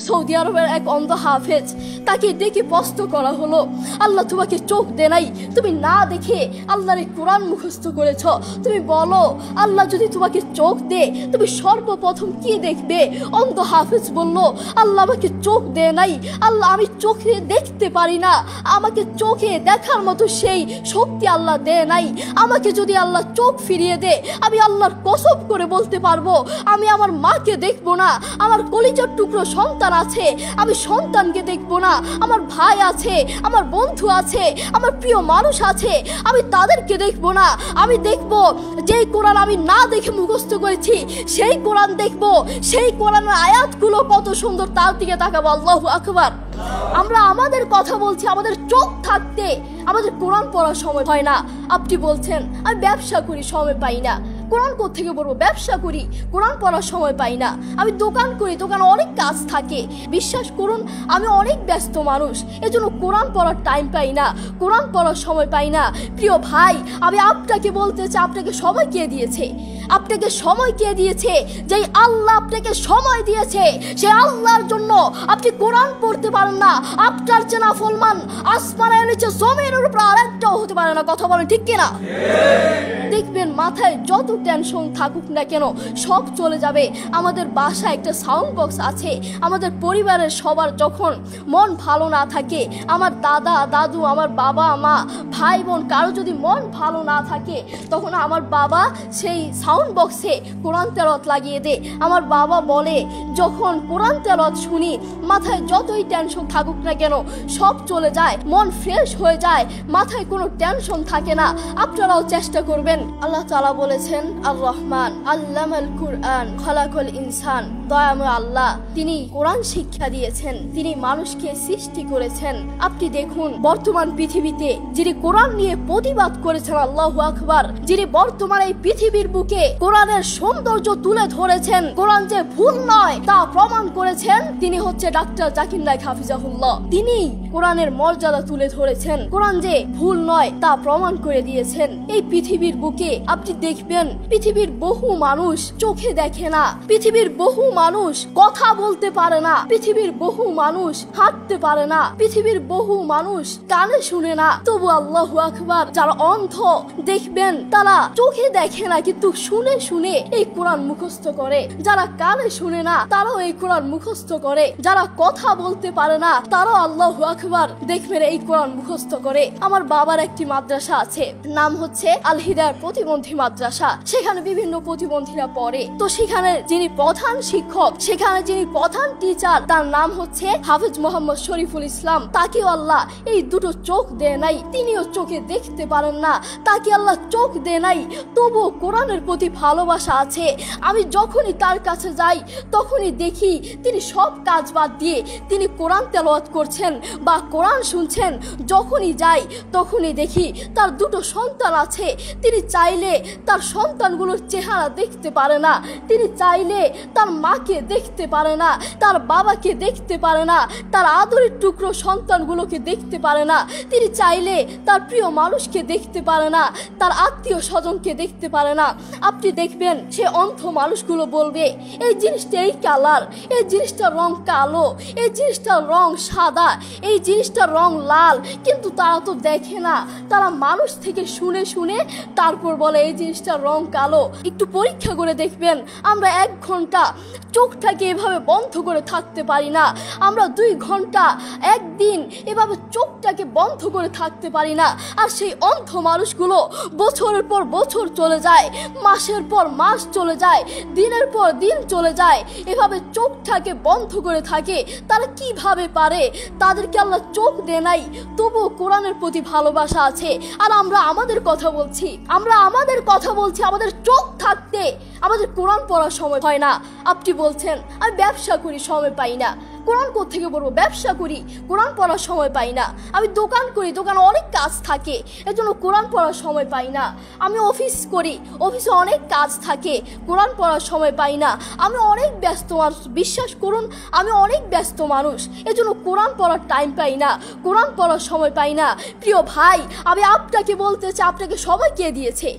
Saudi আরবের এক অন্ধ হাফেজ, তাকে ডেকে প্রশ্ন করা হলো, আল্লাহ তোমাকে চোখ দে নাই, তুমি না দেখে আল্লাহর কোরআন মুখস্থ করেছ, তুমি বলো আল্লাহ যদি তোমাকে চোখ দে তুমি সর্বপ্রথম কি দেখবে? অন্ধ হাফেজ বলল, আল্লাহ আমাকে চোখ দে নাই, আল্লাহ আমি চোখে দেখতে পারি না, আমাকে চোখে দেখার মতো সেই শক্তি আল্লাহ দে নাই। আমাকে যদি আল্লাহ চোখ ফিরিয়ে দে, আমি আল্লাহর কসম করে বলতে পারবো আমি আমার মাকে দেখবো না, আমার কলিজার টুকরো সন্তান আছে আমি সন্তানকে দেখবো না, আমার ভাই আছে, আমার বন্ধু আছে, আমার প্রিয় মানুষ আছে, আমি তাদেরকে দেখবো না। আমি দেখবো যেই কোরআন আমি না দেখে মুখস্থ করেছি সেই কোরআন দেখবো, সেই কোরআনের আয়াতগুলো কত সুন্দর তার দিকে তাকাবো। আল্লাহু আকবার। আমরা আমাদের কথা বলছি, আমাদের চোখ থাকতে আমাদের কোরআন পড়ার সময় হয় না। আপনি বলছেন আমি ব্যবসা করি, সময় পাই না, কোরআন কোত্থেকে পড়বো? ব্যবসা করি, কোরআন পড়ার সময় পাই না। আমি দোকান করি, দোকানে অনেক কাজ থাকে, বিশ্বাস করুন আমি অনেক ব্যস্ত মানুষ, এজন্য কোরআন পড়ার টাইম পাই না, কোরআন পড়ার সময় পাই না। প্রিয় ভাই, আমি আপনাকে বলতে চাই, আপনাকে সময় কে দিয়েছে? আপনাকে সময় কে দিয়েছে? যেই আল্লাহ আপনাকে সময় দিয়েছে সেই আল্লাহর জন্য আপনি কোরআন পড়তে পারেন না। আপনার চেনা ফলমান আসমানের নিচে জমিনের উপর আরেকটাও হতে পারে না। কথা বলেন ঠিক কিনা? দেখবেন মাথায় যত টেনশন থাকুক না কেন সব চলে যাবে। আমাদের বাসায় একটা সাউন্ড বক্স আছে, আমাদের পরিবারের সবার যখন মন ভালো না থাকে, আমার দাদা দাদু, আমার বাবা মা, ভাই বোন, কারো যদি মন ভালো না থাকে, তখন আমার বাবা সেই সাউন্ড বক্সে কোরআন তেলাওয়াত লাগিয়ে দে। আমার বাবা বলে যখন কোরআন তেলাওয়াত শুনি মাথায় যতই টেনশন থাকুক না কেন সব চলে যায়, মন ফ্রেশ হয়ে যায়, মাথায় কোনো টেনশন থাকে না। আপনারাও চেষ্টা করবেন। আল্লাহ তাআলা বলেছেন আর রহমান আল্লামাল কুরআন খালাকাল ইনসান, দয়াময় আল্লাহ তিনি কোরআন শিক্ষা দিয়েছেন, তিনি মানুষকে সৃষ্টি করেছেন। আপনি দেখুন বর্তমান পৃথিবীতে যিনি কোরআন নিয়ে প্রতিবাদ করেছেন, আল্লাহু আকবার, যিনি বর্তমান এই পৃথিবীর বুকে কোরআনের সৌন্দর্য তুলে ধরেছেন, কোরআন যে ভুল নয় তা প্রমাণ করেছেন, তিনি হচ্ছে ডাক্তার জাকির নায়েক হাফিজাহুল্লাহ। তিনি কোরআনের মর্যাদা তুলে ধরেছেন, কোরআন যে ভুল নয় তা প্রমাণ করে দিয়েছেন। এই পৃথিবীর বুকে আপনি দেখবেন পৃথিবীর বহু মানুষ চোখে দেখে না, পৃথিবীর বহু মানুষ কথা বলতে পারে না, পৃথিবীর বহু মানুষ হাঁটতে পারে না, পৃথিবীর বহু মানুষ কানে শুনে না, তবু আল্লাহু আকবার যারা অন্ধ দেখবেন তারা চোখে দেখে না কিন্তু শুনে শুনে এই কোরআন মুখস্থ করে, যারা কানে শুনে না তারাও এই কোরআন মুখস্থ করে, যারা কথা বলতে পারে না তারাও আল্লাহু আকবার দেখবেন এই কোরআন মুখস্থ করে। আমার বাবার একটি মাদ্রাসা আছে, নাম হচ্ছে আল হিদায়াত প্রতিবন্ধী মাদ্রাসা, সেখানে বিভিন্ন প্রতিবন্ধীরা পড়ে। তো সেখানে যিনি প্রধান শিক্ষক, সেখানে যিনি প্রধান টিচার, তার নাম হচ্ছে হাফেজ মোহাম্মদ শরীফুল ইসলাম। তাকেও আল্লাহ এই দুটো চোখ দেয় নাই, তিনিও চোখে দেখতে পারেন না, তাকে আল্লাহ চোখ দেয় নাই, তবুও কোরআনের প্রতি ভালোবাসা আছে। আমি যখনই তার কাছে যাই তখনই দেখি তিনি সব কাজ বাদ দিয়ে তিনি কোরআন তেলাওয়াত করছেন বা কোরআন শুনছেন। যখনই যাই তখনই দেখি তার দুটো সন্তান আছে, তিনি চাইলে তার সন্তানগুলোর চেহারা দেখতে পারে না, তিনি চাইলে তার মাকে দেখতে পারে না, তার বাবাকে দেখতে পারে না, তার আদরের টুকরো সন্তানগুলোকে দেখতে পারে না, তিনি চাইলে তার প্রিয় মানুষকে দেখতে পারে না, তার আত্মীয় স্বজনকে দেখতে পারে না। আপনি দেখবেন সে অন্ধ মানুষগুলো বলবে এই জিনিসটা এই কালার, এই জিনিসটার রং কালো, এই জিনিসটার রং সাদা, এই জিনিসটার রং লাল, কিন্তু তারা তো দেখে না, তারা মানুষ থেকে শুনে শুনে তারপর বলে এই জিনিসটার রং কালো। একটু পরীক্ষা করে দেখবেন আমরা 1 ঘন্টা চোখটাকে এভাবে বন্ধ করে থাকতে পারি না, আমরা 2 ঘন্টা একদিন এভাবে চোখটাকে বন্ধ করে থাকতে পারি না। আর সেই অন্ধ মানুষগুলো বছরের পর বছর চলে যায়, মাসের পর মাস চলে যায়, দিনের পর দিন চলে যায়, এভাবে চোখটাকে বন্ধ করে থাকে। তারা কিভাবে পারে? তাদেরকে আল্লাহ চোখ দেয় নাই, তবুও কোরআনের প্রতি ভালোবাসা আছে। আর আমরা আমাদের কথা বলছি, আমাদের চোখ থাকতে আমাদের কোরআন পড়ার সময় হয় না। আপনি বলছেন আমি ব্যবসা করি, সময় পাই না, কোরআন কোত্থেকে পড়বো? ব্যবসা করি, কোরআন পড়ার সময় পাই না। আমি দোকান করি, দোকানে অনেক কাজ থাকে, এজন্য কোরআন পড়ার সময় পাই না। আমি অফিস করি, অফিসে অনেক কাজ থাকে, কোরআন পড়ার সময় পাই না। আমি অনেক ব্যস্ত মানুষ, বিশ্বাস করুন আমি অনেক ব্যস্ত মানুষ, এজন্য কোরআন পড়ার টাইম পাই না, কোরআন পড়ার সময় পাই না। প্রিয় ভাই, আমি আপনাকে বলতে চাই, আপনাকে সময় কে দিয়েছে?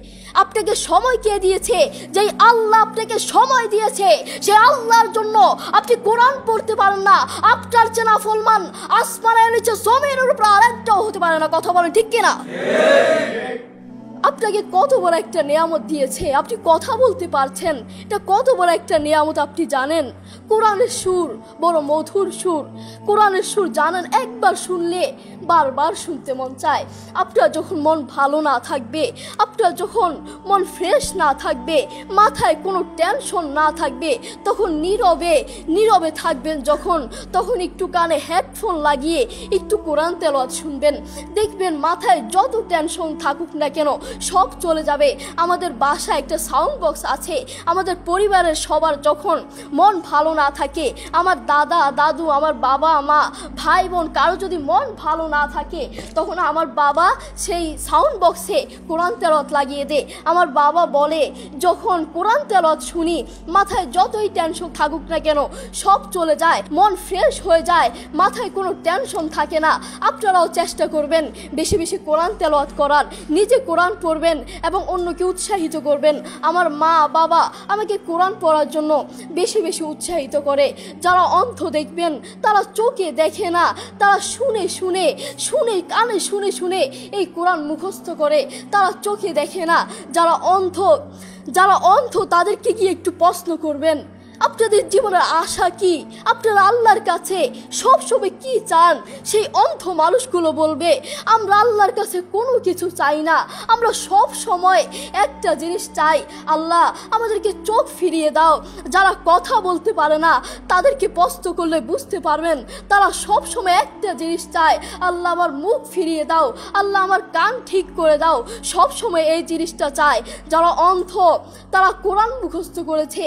আপনাকে সময় কে দিয়েছে? যেই আল্লাহ আপনাকে সময় দিয়েছে সেই আল্লাহর জন্য আপনি কোরআন পড়তে পারেন না, আপনার চেনা ফলমান আসমানের নিচে জমিনের উপর আরেকটাও হতে পারে না। কথা বলেন ঠিক কিনা? আপনাকে কত বড় একটা নিয়ামত দিয়েছে, আপনি কথা বলতে পারছেন, এটা কত বড় একটা নিয়ামত আপনি জানেন? কোরআনের সুর বড় মধুর সুর, কোরআনের সুর জানেন, একবার শুনলে বারবার শুনতে মন চায়। আপনার যখন মন ভালো না থাকবে, আপনার যখন মন ফ্রেশ না থাকবে, মাথায় কোনো টেনশন না থাকবে, তখন নীরবে নীরবে থাকবেন যখন, তখন একটু কানে হেডফোন লাগিয়ে একটু কোরআন তেলাওয়াত শুনবেন, দেখবেন মাথায় যত টেনশন থাকুক না কেন সব চলে যাবে। আমাদের বাসায় একটা সাউন্ড বক্স আছে, আমাদের পরিবারের সবার যখন মন ভালো না থাকে, আমার দাদা দাদু, আমার বাবা মা, ভাই বোন, কারো যদি মন ভালো না থাকে, তখন আমার বাবা সেই সাউন্ড বক্সে কোরআন তেলাওয়াত লাগিয়ে দেয়। আমার বাবা বলে, যখন কোরআন তেলাওয়াত শুনি মাথায় যতই টেনশন থাকুক না কেন সব চলে যায়, মন ফ্রেশ হয়ে যায়, মাথায় কোনো টেনশন থাকে না। আপনারাও চেষ্টা করবেন বেশি বেশি কোরআন তেলাওয়াত করার, নিজে কোরআন পড়বেন এবং অন্যকে উৎসাহিত করবেন। আমার মা বাবা আমাকে কোরআন পড়ার জন্য বেশি বেশি উৎসাহিত করে। যারা অন্ধ দেখবেন তারা চোখে দেখে না, তারা শুনে শুনে শুনে কানে শুনে শুনে এই কোরআন মুখস্থ করে, তারা চোখে দেখে না। যারা অন্ধ তাদেরকে গিয়ে একটু প্রশ্ন করবেন, আপনাদের জীবনের আশা কি, আপনারা আল্লাহর কাছে সবসময় কি চান? সেই অন্ধ মানুষগুলো বলবে, আমরা আল্লাহর কাছে কোনো কিছু চাই না, আমরা সব সময় একটা জিনিস চাই, আল্লাহ আমাদেরকে চোখ ফিরিয়ে দাও। যারা কথা বলতে পারে না তাদেরকে প্রশ্ন করলে বুঝতে পারবেন, তারা সব সময় একটা জিনিস চায়, আল্লাহ আমার মুখ ফিরিয়ে দাও, আল্লাহ আমার কান ঠিক করে দাও, সব সময় এই জিনিসটা চায়। যারা অন্ধ তারা কোরআন মুখস্থ করেছে।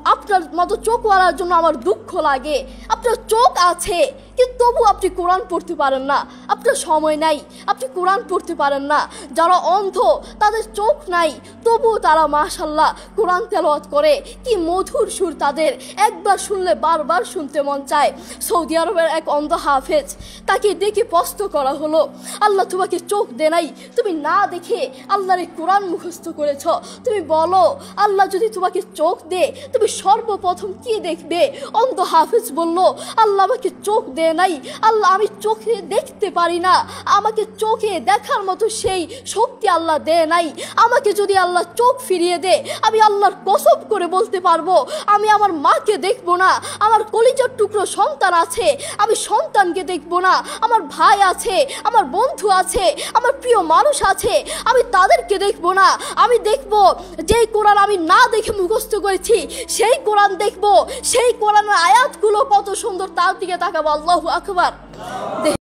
আপনার মতো চোখওয়ালার জন্য আমার দুঃখ লাগে। আপনার চোখ আছে কিন্তু তবু আপনি কোরআন পড়তে পারেন না, আপনার সময় নাই, আপনি কোরআন পড়তে পারেন না। যারা অন্ধ তাদের চোখ নাই তবুও তারা মাশাআল্লাহ কোরআন তেলাওয়াত করে, কি মধুর সুর তাদের, একবার শুনলে বারবার শুনতে মন চায়। সৌদি আরবের এক অন্ধ হাফেজ, তাকে ডেকে প্রশ্ন করা হলো, আল্লাহ তোমাকে চোখ দে নাই, তুমি না দেখে আল্লাহর কোরআন মুখস্থ করেছ, তুমি বলো আল্লাহ যদি তোমাকে চোখ দে তুমি সর্বপ্রথম কি দেখবে? অন্ধ হাফেজ বলল, আল্লাহ আমাকে চোখ দে নাই, আল্লাহ আমি চোখে দেখতে পারি না, আমাকে চোখে দেখার মতো সেই শক্তি আল্লাহ দে নাই। আমাকে যদি আল্লাহ চোখ ফিরিয়ে দে, আমি আল্লাহর কসম করে বলতে পারবো আমি আমার মাকে দেখবো না, আমার কলিজার টুকরো সন্তান আছে আমি সন্তানকে দেখবো না, আমার ভাই আছে, আমার বন্ধু আছে, আমার প্রিয় মানুষ আছে, আমি তাদেরকে দেখবো না। আমি দেখবো যেই কোরআন আমি না দেখে মুখস্থ করেছি সেই কোরআন দেখবো, সেই কোরআনের আয়াতগুলো কত সুন্দর তার দিকে তাকাবো। আল্লাহু আকবার।